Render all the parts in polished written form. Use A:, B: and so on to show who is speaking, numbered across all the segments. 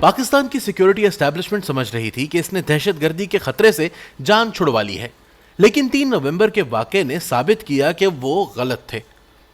A: पाकिस्तान की security establishment समझ रही थी कि इसने दहशतगर्दी के खतरे से जान छुड़वा ली है, लेकिन 3 नवंबर के वाक़े ने साबित किया कि वो गलत थे।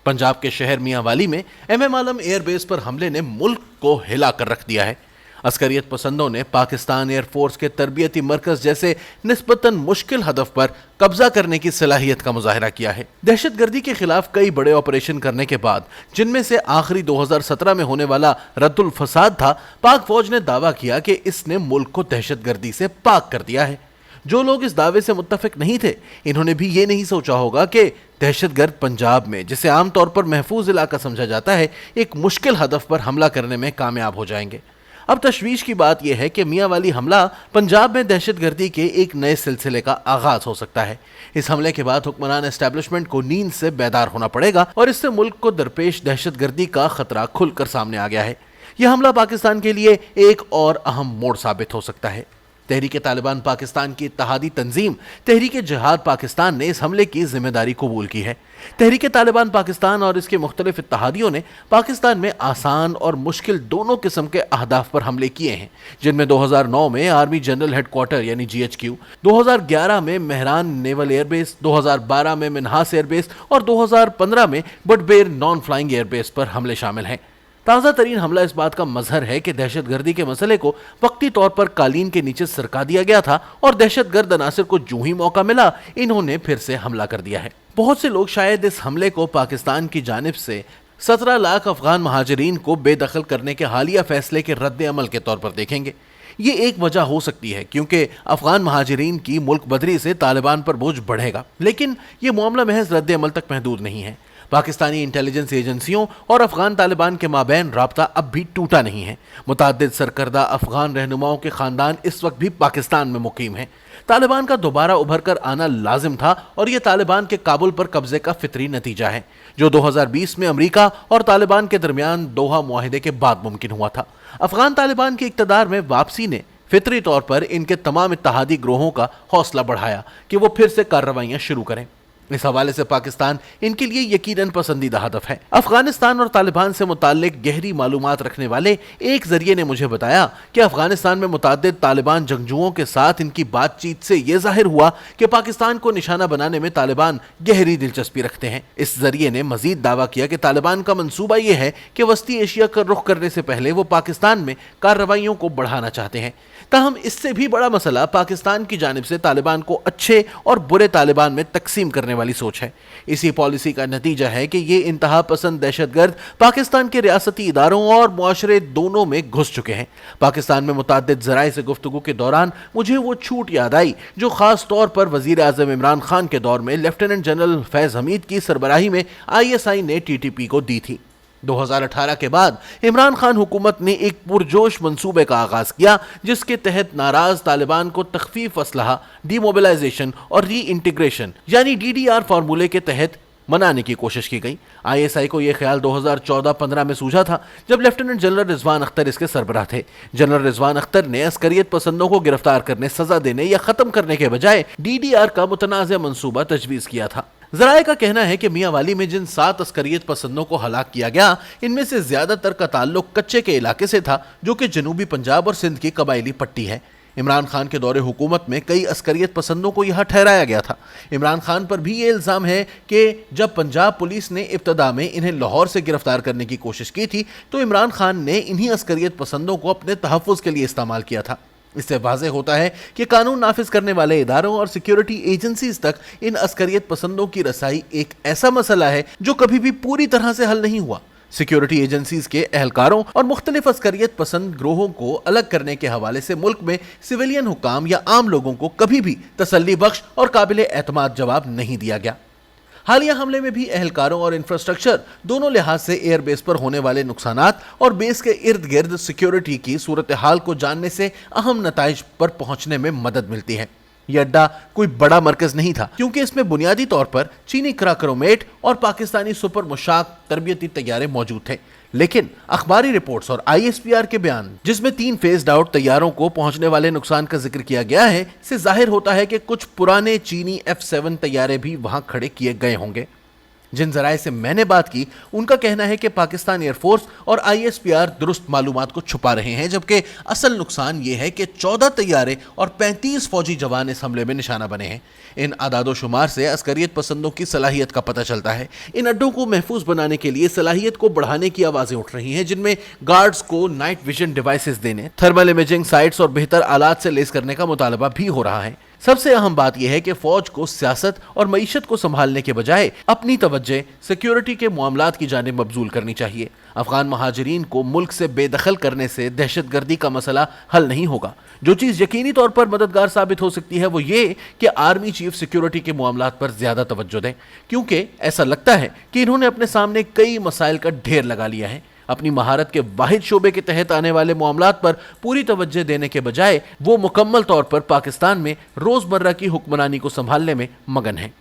A: पंजाब के शहर मियांवाली में एमएम आलम एयरबेस पर हमले ने मुल्क को हिला कर रख दिया है। अस्करियत पसंदों ने पाकिस्तान एयरफोर्स के तरबियती मरकज जैसे निस्बतन मुश्किल हदफ पर कब्जा करने की सलाहियत का मुजाहिरा किया है। दहशतगर्दी के खिलाफ कई बड़े ऑपरेशन करने के बाद, जिनमें से आखिरी 2017 में होने वाला रद्दुल फसाद था, पाक फौज ने दावा किया कि इसने मुल्क को दहशतगर्दी से पाक कर दिया है। जो लोग इस दावे से मुत्तफिक नहीं थे, इन्होंने भी ये नहीं सोचा होगा कि दहशतगर्द पंजाब में, जिसे आमतौर पर महफूज इलाका समझा जाता है, एक मुश्किल हदफ पर हमला करने में कामयाब हो जाएंगे। अब तशवीश की बात यह है कि मियांवाली हमला पंजाब में दहशतगर्दी के एक नए सिलसिले का आगाज हो सकता है। इस हमले के बाद हुक्मरान एस्टैब्लिशमेंट को नींद से बेदार होना पड़ेगा और इससे मुल्क को दरपेश दहशतगर्दी का खतरा खुलकर सामने आ गया है। यह हमला पाकिस्तान के लिए एक और अहम मोड़ साबित हो सकता है। तहरीक तालिबान पाकिस्तान की इत्तेहादी तंजीम तहरीक जिहाद पाकिस्तान ने इस हमले की जिम्मेदारी कबूल की है। तहरीक तालिबान पाकिस्तान और इसके मुख्तलिफ इत्तेहादियों ने पाकिस्तान में आसान और मुश्किल दोनों किस्म के अहदाफ पर हमले किए हैं, जिनमें 2009 में आर्मी जनरल हेडक्वार्टर यानी GHQ, 2011 में मेहरान नेवल एयरबेस, 2012 में मिन्हास एयरबेस और 2015 में बटबेर नॉन फ्लाइंग एयरबेस पर हमले शामिल हैं। ताज़ा तरीन हमला इस बात का मजहर है कि दहशतगर्दी के मसले को वक्ती तौर पर कालीन के नीचे सरका दिया गया था और दहशतगर्द अनासिर को जो ही मौका मिला, इन्होंने फिर से हमला कर दिया है। बहुत से लोग शायद इस हमले को पाकिस्तान की जानिब से 17 लाख अफगान महाजरीन को बेदखल करने के हालिया फैसले के रद्द अमल के तौर पर देखेंगे। ये एक वजह हो सकती है, क्योंकि अफगान महाजरीन की मुल्क बदरी से तालिबान पर बोझ बढ़ेगा, लेकिन ये मामला महज रद्द अमल तक महदूद नहीं है। पाकिस्तानी इंटेलिजेंस एजेंसियों और अफगान तालिबान के माबैन राब्ता अब भी टूटा नहीं है। मुतअद्दिद सरकर्दा अफगान रहनुमाओं के खानदान इस वक्त भी पाकिस्तान में मुकीम हैं। तालिबान का दोबारा उभर कर आना लाजिम था और यह तालिबान के काबुल पर कब्जे का फितरी नतीजा है, जो 2020 में अमरीका और तालिबान के दरमियान दोहा मुआहिदे के बाद मुमकिन हुआ था। अफगान तालिबान के इक़्तिदार में वापसी ने फितरी तौर पर इनके तमाम इत्तेहादी ग्रोहों का हौसला बढ़ाया कि वो फिर से कार्रवाइयां शुरू करें। इस हवाले से पाकिस्तान इनके लिए यकीनन पसंदीदा हदफ है। अफगानिस्तान और तालिबान से मुताल्लिक गहरी मालूमात रखने वाले एक जरिए ने मुझे बताया कि अफगानिस्तान में मुतअद्दिद तालिबान जंगजुओं के साथ इनकी बातचीत से यह जाहिर हुआ कि पाकिस्तान को निशाना बनाने में तालिबान गहरी दिलचस्पी रखते हैं। इस जरिए ने मजीद दावा किया कि तालिबान का मंसूबा यह है कि वस्ती एशिया का रुख करने से पहले वो पाकिस्तान में कार्रवाइयों को बढ़ाना चाहते हैं। ताहम इससे भी बड़ा मसला पाकिस्तान की जानिब से तालिबान को अच्छे और बुरे तालिबान में तकसीम करने वाली सोच है। इसी पॉलिसी का नतीजा है कि ये इंतहा पसंद दहशतगर्द पाकिस्तान के रियासती इदारों और मुआशरे दोनों में घुस चुके हैं। पाकिस्तान में मुतअद्दिद ज़राए से गुफ्तगू के दौरान मुझे वो छूट याद आई जो खास तौर पर वज़ीर आज़म इमरान खान के दौर में लेफ्टिनेंट जनरल फैज़ हमीद की सरबराही में ISI ने TTP को दी थी। 2018 के बाद इमरान खान हुकूमत ने एक पुरजोश मंसूबे का आगाज किया, जिसके तहत नाराज तालिबान को तख्फीफ असलहा, डीमोबिलाइजेशन और री इंटीग्रेशन यानी DDR फार्मूले के तहत मनाने की कोशिश की गई। ISI को यह ख्याल 2014-15 में सूझा था, जब लेफ्टिनेंट जनरल रिजवान अख्तर इसके सरबराह थे। जनरल रिजवान अख्तर ने अस्करियत पसंदों को गिरफ्तार करने, सजा देने या खत्म करने के बजाय DDR का मुतनाज़ मंसूबा तजवीज़ किया था। ज़राए का कहना है कि मियांवाली में जिन 7 अस्करियत पसंदों को हलाक किया गया, इनमें से ज्यादातर का ताल्लुक कच्चे के इलाके से था, जो कि जनूबी पंजाब और सिंध की कबायली पट्टी है। इमरान खान के दौरे हुकूमत में कई अस्करियत पसंदों को यहाँ ठहराया गया था। इमरान खान पर भी ये इल्ज़ाम है कि जब पंजाब पुलिस ने इब्तदा में इन्हें लाहौर से गिरफ्तार करने की कोशिश की थी, तो इमरान खान ने इन्हीं अस्करियत पसंदों को अपने तहफ़्फ़ुज़ के लिए इस्तेमाल किया था। इससे वाज़ेह होता है कि कानून नाफिज करने वाले इदारों और सिक्योरिटी एजेंसीज तक इन अस्करियत पसंदों की रसाई एक ऐसा मसला है जो कभी भी पूरी तरह से हल नहीं हुआ। सिक्योरिटी एजेंसीज के एहलकारों और मुख्तलिफ अस्करियत पसंद ग्रोहों को अलग करने के हवाले से मुल्क में सिविलियन हुकाम या आम लोगों को कभी भी तसल्ली बख्श और काबिल एतमाद जवाब नहीं दिया गया। हालिया हमले में भी एहलकारों और इंफ्रास्ट्रक्चर दोनों लिहाज से एयर बेस पर होने वाले नुकसानात और बेस के इर्द गिर्द सिक्योरिटी की सूरत हाल को जानने से अहम नताइज पर पहुंचने में मदद मिलती है। यह अड्डा कोई बड़ा मरकज नहीं था, क्योंकि इसमें बुनियादी तौर पर चीनी क्राकरोमेट और पाकिस्तानी सुपर मुशाक तरबियती तैयारे मौजूद थे। लेकिन अखबारी रिपोर्ट्स और ISPR के बयान, जिसमें 3 फेज्ड आउट तैयारों को पहुंचने वाले नुकसान का जिक्र किया गया है, से जाहिर होता है कि कुछ पुराने चीनी F-7 तैयारे भी वहां खड़े किए गए होंगे। जिन जराए से मैंने बात की उनका कहना है कि पाकिस्तान एयरफोर्स और ISPR दुरुस्त मालूमात को छुपा रहे हैं, जबकि असल नुकसान ये है कि 14 तैयारे और 35 फौजी जवान इस हमले में निशाना बने हैं। इन आदादोशुमार से अस्करियत पसंदों की सलाहियत का पता चलता है। इन अड्डों को महफूज बनाने के लिए सलाहियत को बढ़ाने की आवाजें उठ रही हैं, जिनमें गार्ड्स को नाइट विजन डिवाइसेस देने, थर्मल इमेजिंग साइट्स और बेहतर आलात से लेस करने का मुतालबा भी हो रहा है। सबसे अहम बात यह है कि फौज को सियासत और मईशत को संभालने के बजाय अपनी तवज्जो सिक्योरिटी के मामलात की जानिब मबजूल करनी चाहिए। अफगान महाजरीन को मुल्क से बेदखल करने से दहशतगर्दी का मसला हल नहीं होगा। जो चीज़ यकीनी तौर पर मददगार साबित हो सकती है वो ये कि आर्मी चीफ सिक्योरिटी के मामलात पर ज्यादा तवज्जो दें, क्योंकि ऐसा लगता है कि इन्होंने अपने सामने कई मसाइल का ढेर लगा लिया है। अपनी महारत के वाहिद शोबे के तहत आने वाले मामलात पर पूरी तवज्जो देने के बजाय वो मुकम्मल तौर पर पाकिस्तान में रोजमर्रा की हुक्मरानी को संभालने में मगन है।